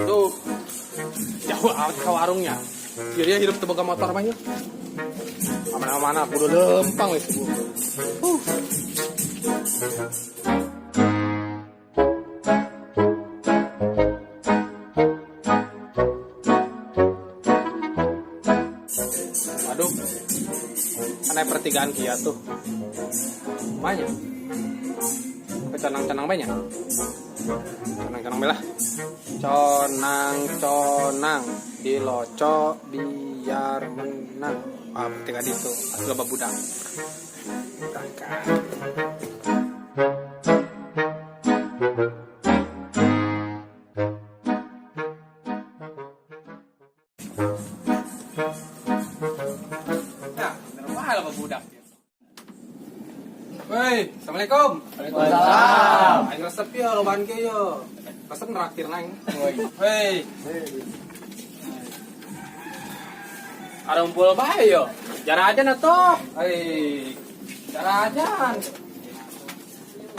Tuh, jauh amat ke warungnya. Jadi dia hidup tebak motor banyak. Mana-mana kudu lempang wis. Aduh, aneh pertigaan kia tuh. Banyak. Conang-conang banyak. Conang-conang belah. Conang-conang diloco biar menang. Ah, tinggal itu. Asal babudak. Berangkat. Nah, berapa babudak? Woi, assalamualaikum. Waalaikumsalam. Aing resep ya lobaan ke yo. Resep neraktir nang. Woi. Ada umpul bae yo. Jara aja na toh. Hei. Jara aja.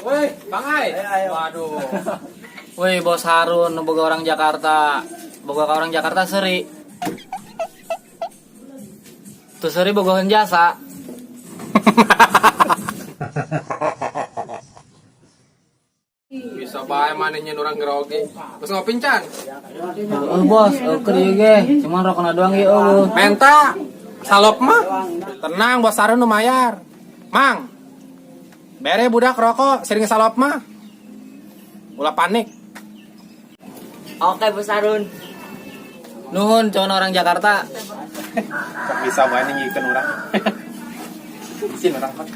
Woi, Bang Ai. Waduh. Woi Bos Harun, boga orang Jakarta. Boga orang Jakarta seri. Tuh seri bogohan jasa. Bisa bae manehnya orang geroge. Terus ngopi can. Bos, keur ge, cuman rokona doang ieu eueuh. Menta. Salop mah. Tenang Bos Harun nu mayar. Mang. Bere budak rokok sering salop mah. Ulah panik. Oke Bos Harun. Nuhun cuman orang Jakarta. Kok bisa bae nyingikeun urang. Sini orang Pak.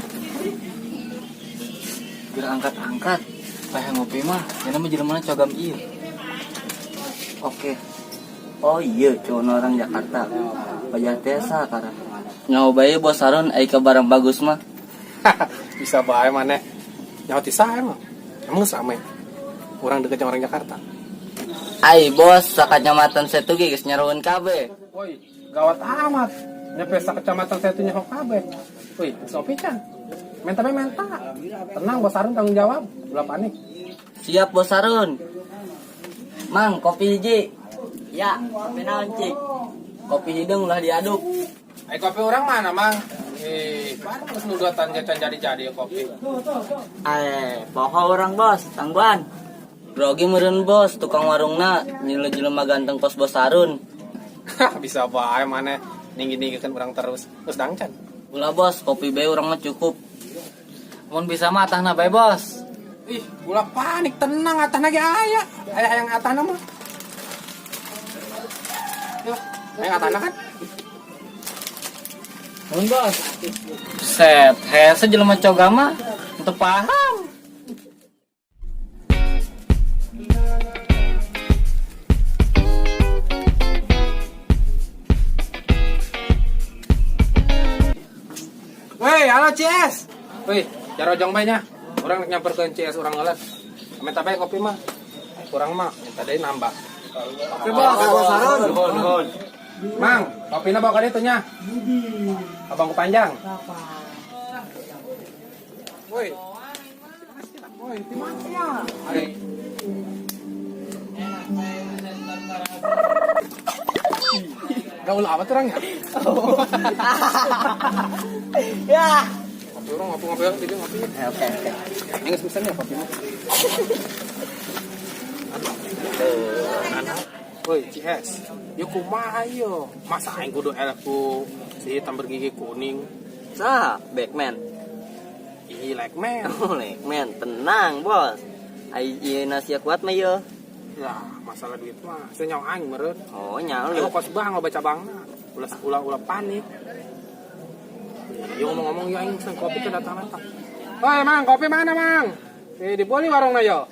Biar angkat-angkat. Payah ngopi mah, yana mah jelema cogam ieu. Oke. Oh iya, cuman orang Jakarta. Payah tesa karena. Nyaho bae Bos Harun aya barang bagus mah. Bisa bae maneh. Nyaho ti sae mah. Emang geus rame. Urang deket jeung orang Jakarta. Ai Bos, sakacamatan setu ge geus nyarueun kabeh. Woi, gawat amat. Nya pesta kecamatan saya tuh nyaho kabeh. Woi, sopi can. Menta. Tenang Bos Harun tanggung jawab. Ulah panik. Siap Bos Harun. Mang, kopi hiji. Ya, kopi naon cik? Kopi hidung ulah diaduk. Ai kopi orang mana, Mang? Baru geus nuduatan jadi kopi. Poho orang Bos, tangguan. Grogi meureun Bos, tukang warungna nyileu jelema ganteng kos Bos Harun. Bisa bae maneh ninggi-ninggikeun urang terus. Terus dangcan. Ulah Bos, kopi bae urang mah cukup. Mun bisa mah atahna bae Bos. Ih, ulah panik, tenang atahna ge aya. Aya yang atahna mah. Yo, aya atahna kan? Mun Bos. Set, hese jelema coga mah teu paham. Woi, halo CS. Woi, jarojong bae nya. Urang nyamperkeun CS urang ngeuleut. Minta bae kopi mah. Kurang mah minta deui nambah. Oke, Bos Harun. Nuhun. Mang, kopina bawa ka ditu nya. Abang panjang. Woi. Woi, di mana ya? Hai. Gaul apa tuh orangnya? Ya. Kopi orang ngopi dia ngopi. Oke. Ini nggak pesannya kopi mah. Woi, CS. Yo kumaha yo? Masa aing kudu elku si hitam bergigi kuning. Sah, Backman. Ih, like man. Oh, Backman, tenang, Bos. Ai ieu nasi kuat mah yeuh. Lah, masalah duit mah saya nyawa aing meureun. Oh, Lu nyalu. kos bang lo baca bangna. Ulah panik. Yo ngomong-ngomong yo aing sen kopi teh datang-datang. Woi, Mang, kopi mana, Mang? Di boli warungna yo.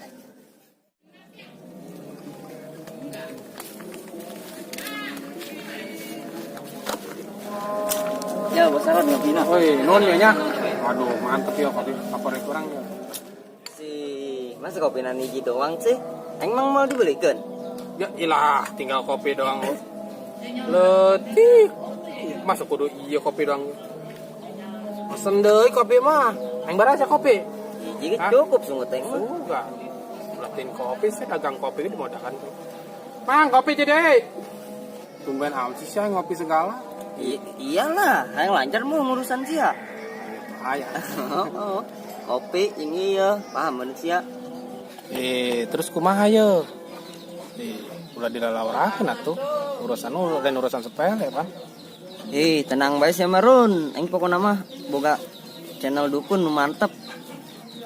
Ya, Bos Harun ngopina. Woi, non ya nya. Waduh, mantep yo kopi favorit urang yo. Si, masa kopi niji doang sih? Emang mau dibelikan? Ya ilah, tinggal kopi doang lo. Letih. Masa kudu iya kopi doang. Pesen deui kopi mah. Aing baraha kopi. Jadi cukup sungut teh mah. Enggak. Ulah nyebutin kopi, saya dagang kopi di modal kan. Mang, kopi jadi. Tumben amat sih saya ngopi segala. Iyalah, yang lancar mau ngurusan sia. Ayah. Kopi ini ya, paham manusia. Terus kumaha ya? Udah dilalaurakeun atuh. Urusan sepele, Pan. Tenang bae sia Marun. Aing pokona mah boga channel dukun nu mantep.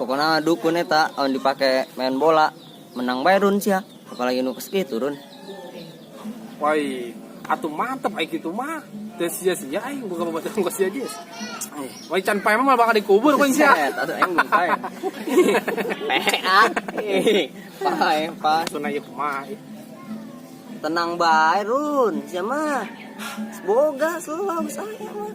Pokona dukun eta amun dipake main bola, menang bae Run sia. Apalagi nu kitu Run. Woi, atuh mantep ai kitu mah. Teu sia-sia aing boga babat ongkos sia dia. Woi can pae mah bakal dikubur poin sia. Atuh aing mun pae. Pae. Sunah ieu kumaha? Tenang bae Run, sia mah. Boga selalu saya mah.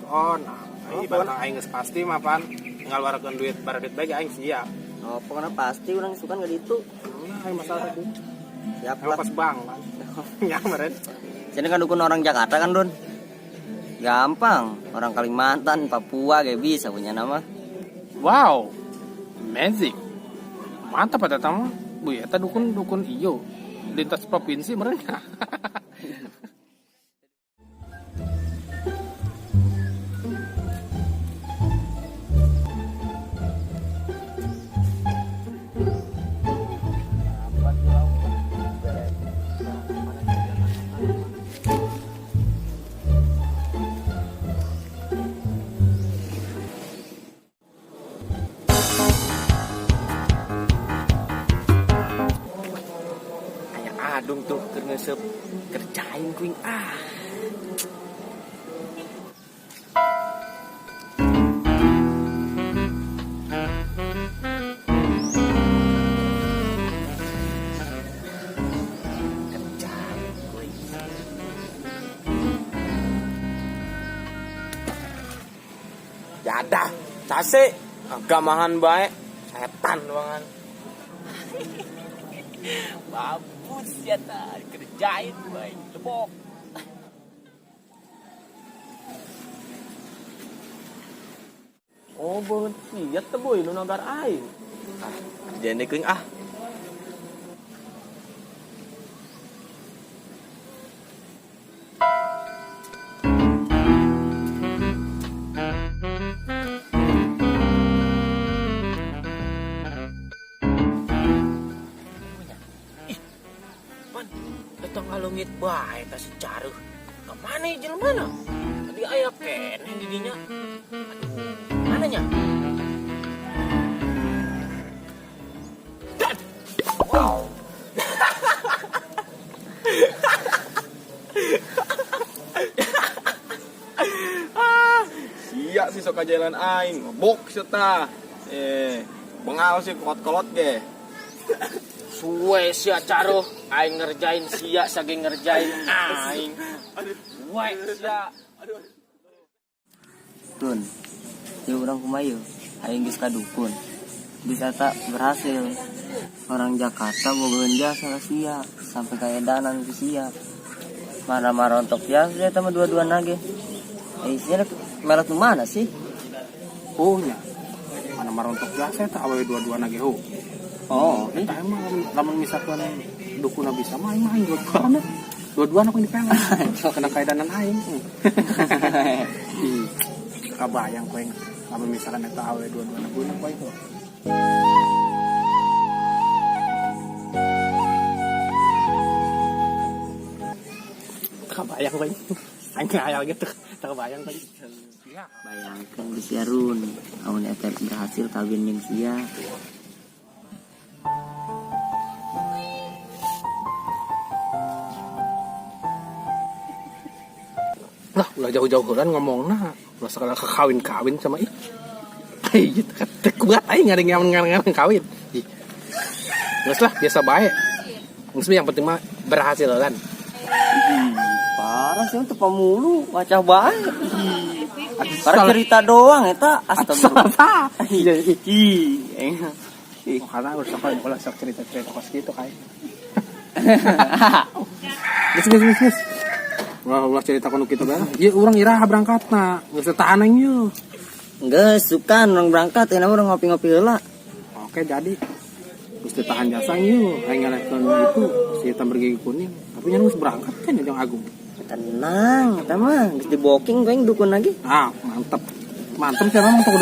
Oh, nah. Ibaratna aing geus pasti mah Pan. Ngaluarkeun duit baradit bae aing sia. Oh, pokoknya pasti orang suka nggak gitu. Nah, aing masalah tadi. Siap Emang lah. pas bang, Pan. Ya, meren. Sini kan dukun orang Jakarta kan Run. Gampang, orang Kalimantan, Papua kayak bisa punya nama. Wow. Magic. Mantap eta mah. Bu, eta dukun ieu. Lintas provinsi meren. Adung tuh kernesep kerjain kuing Jadah, case, agak mahan baik, setan banget. Bagus ya ta, kerjain baik, lebok. Oh, berhenti, ya boy, lu nagar aing. Kerjain deh kuing Datang alungit bae kasih caruh. Kemana ijil mana? Tadi ayah keneh didinya. Aduh, mananya? Wow. Sia sih sok jalan aing, bok seta. Bengal sih kolot-kolot ge. Suwe sia caruh, aing ngerjain sia saking ngerjain aing. Suwe sia. Run, ya orang kumayu, aing geus kadukun. Bisa tak berhasil. Orang Jakarta bogaeun jasa sia, sampai kaedanan ke sia. Marah-marah untuk ya, saya sama dua-dua nage. Sia merah tuh mana sih? Oh nya. Mana marontok jasa eta awewe dua-dua nage ho. Oh, Eta emang lamun misalkan dukuna bisa mah aing dua-duana. Dua-duana pun dipeleng. Kena kaedanan aing. Kabayang koeng lamun misalkan eta awewe dua-duana guna koeng tuh. Kabayang koeng. Aing ngayal gitu. Kabayang tadi. bayangkan di sia Run, amun eta berhasil kawin jeung sia. Lah, ulah jauh-jauh kan ngomongna. Ulah sekali kawin-kawin sama ih. Ai, teh kuat aing ngadeng ngareng kawin. Ih. Geus lah, biasa bae. Geus yang penting mah berhasil kan. Parah sih untuk pemulu, wacah bae. Para cerita doang eta, astagfirullah. Oh, karena harus apa kalau sok cerita-cerita kos gitu kayak. Geus. Wah, cerita kono kitu bae. Ieu urang iraha berangkatna. Geus tahan aing ieu. Geus sukan orang berangkat, enak orang ngopi-ngopi heula. Oke, jadi. Geus tahan jasa yuk, aing ngalehkeun itu si eta bergigi kuning. Tapi nya geus berangkat kan ya Jong Agung. Tenang, eta mah geus diboking ku aing dukun lagi. Ah, mantep. Mantep sih memang tuh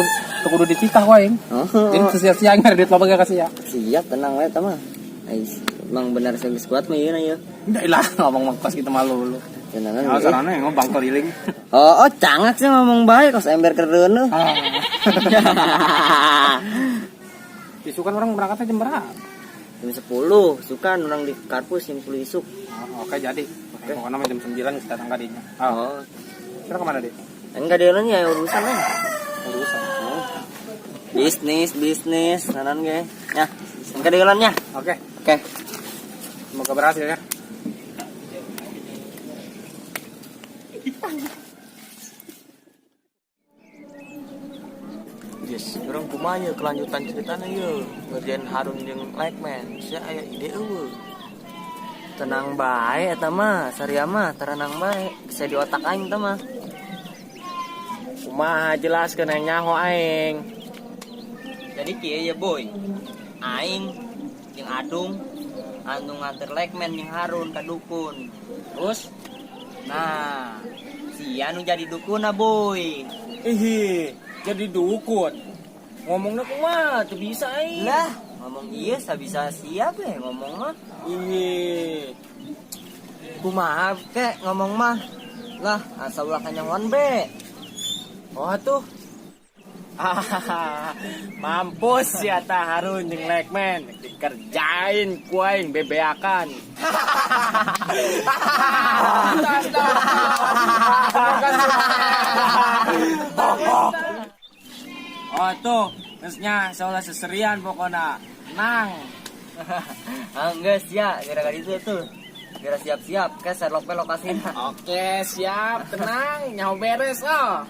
kudu dicitah wae. Oh, Ini sia-sia aing duit loba ge kasih ya. siap tenang we eta mah. Ais, emang benar geus kuat mah ieu na ieu. Enggak lah ngomong pas kita malu lu. Tenangan. Ah, sarana yang ngomong keliling. Oh, cangak sih ngomong bae kos ember kereuneuh. Isu kan orang berangkatnya jam berapa? Jam 10, sukan orang di kampus jam 10 isuk. Oh, oke jadi. Oke. Pokoknya mah jam 9 kita datang kadinya. Oh. Oh, Kira kemana deh? enggak dia ya urusan kan. Urusan. Bisnis, nanan ge. Ya, enggak dia nya. Oke. Oke. Semoga berhasil ya. Yes, orang kumanya kelanjutan ceritanya yuk. Ngerjain Harun yang Lekman. Saya aya ide eueuh. Tenang bae eta mah, saria mah terenang bae. Bisa di otak aing teh mah. Kumaha jelaskeun yang nyaho aing. Jadi kieu ya boy. Aing jeung Adung anu nganter Lekman jeung Harun ka dukun. Terus nah, si anu jadi dukun boy. Ih, jadi dukun. Ngomongnya kumaha teu bisa aing. Lah, ngomong iya bisa siap ngomong mah. Ih, Kumaha kek ngomong mah. Lah, asa ulah kanyangon be. oh tuh. Ah, mampus ya ta Harun jeung Lekman dikerjain ku aing bebeakan. Oh tuh, geusnya salah seserian pokoknya. Nang. Geus ya, gara-gara itu tuh. Gara siap-siap ke Sherlock lokasinya. Oke, siap, tenang, nyaho beres oh.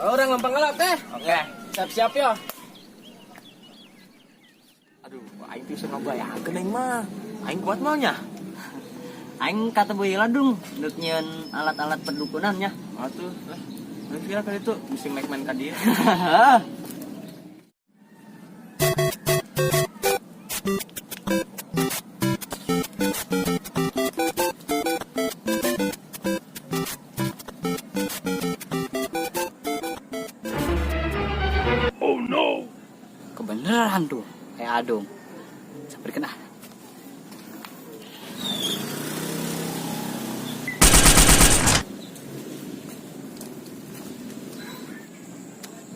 Orang lempeng ngelap teh. Oke. Siap-siap yo. Aduh, aing tuh seneng bayakeun aing mah. Aing kuat mah nya. Aing kata boy ladung, duk nyieun alat-alat perdukunannya. Atuh, lah. Aing kira kali itu mesti Lekman ka dieu. Kebeneran tuh, kayak Adung. Sampai kena.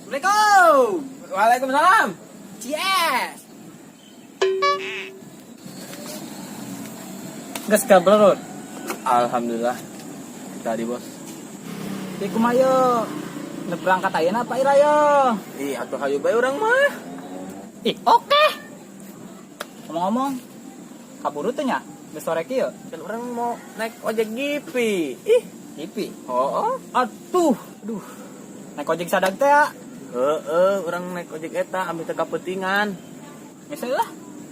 Assalamualaikum. Waalaikumsalam. Yes. Gas kabel Rod. Alhamdulillah. Tadi bos. Di kumayo. Berangkat ayeuna apa ira yo? Ih, atuh hayu bae urang mah. Ih, oke. Ngomong-ngomong, kaburu teh nya? Geus sore kieu. Kan urang mau naik ojek gipi. Ih, Gipi. oh. Aduh. Naik ojek sadag teh ya. Urang naik ojek eta ambil teh kapentingan. Misalnya lah,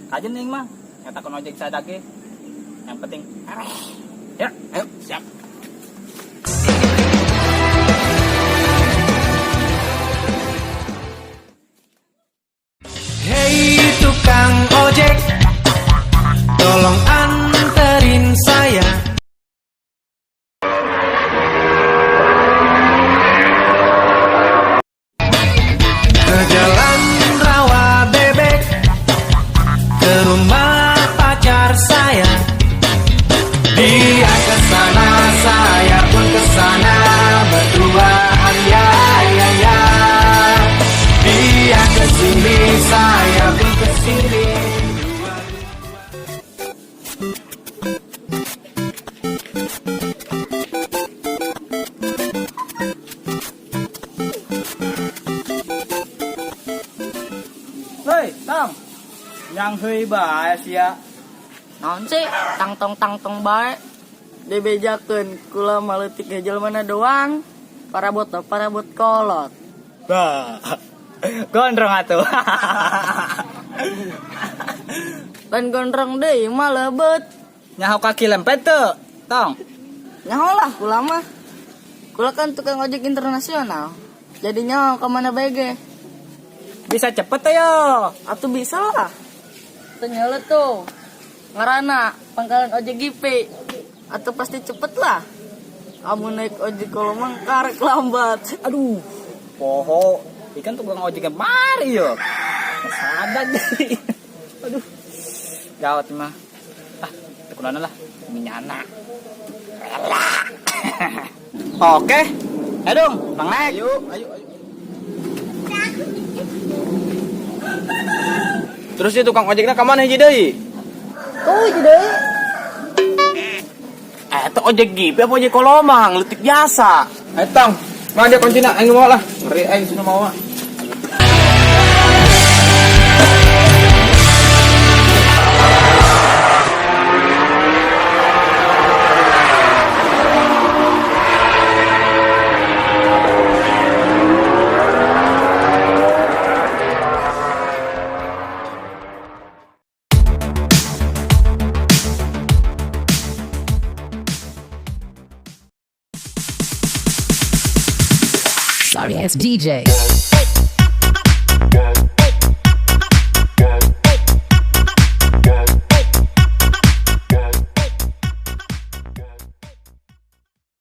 kajen nih mah. Nyatakan ojek sadag ge. Yang penting, Ya, ayo, siap. Hei tukang ojek, tolong anterin saya. Ke jalan rawa bebek, ke rumah pacar saya. Dia kesana, saya pun kesana, berduaan ya. Dia kesini, saya pun kesini. hei, tang. Yang heuy bae sia. Naon sih? Tang bae. Dibejakeun kula maleutik hejel mana doang. Parabot kolot. Bah. Gondrong atuh. Dan gondrong deui mah lebeut. Nyaho kaki lempet tuh. Tong. Nyaho lah kula mah. Kula kan tukang ojek internasional. Jadi nyaho ke mana bae ge. Bisa cepet tuh yo. Atuh bisa lah. Katanya lo tuh ngarana pangkalan ojek GP. Atau pasti cepet lah. Kamu naik ojek kalau mangkarek lambat. Aduh, poho, ikan tukang ojek yang mari yo. Sadar jadi. Aduh, gawat mah. Tekunan lah, minyana. Oke, ayo dong, bang naik. Ayo. Terus si tukang ojeknya kemana hiji deui? Tuh jadi. Itu ojek GP apa ojek kolomang, letik biasa. Ayo tong, mana dia kuncinya? Aing mau lah. Ngeri aing sudah mau. Sorry, it's DJ.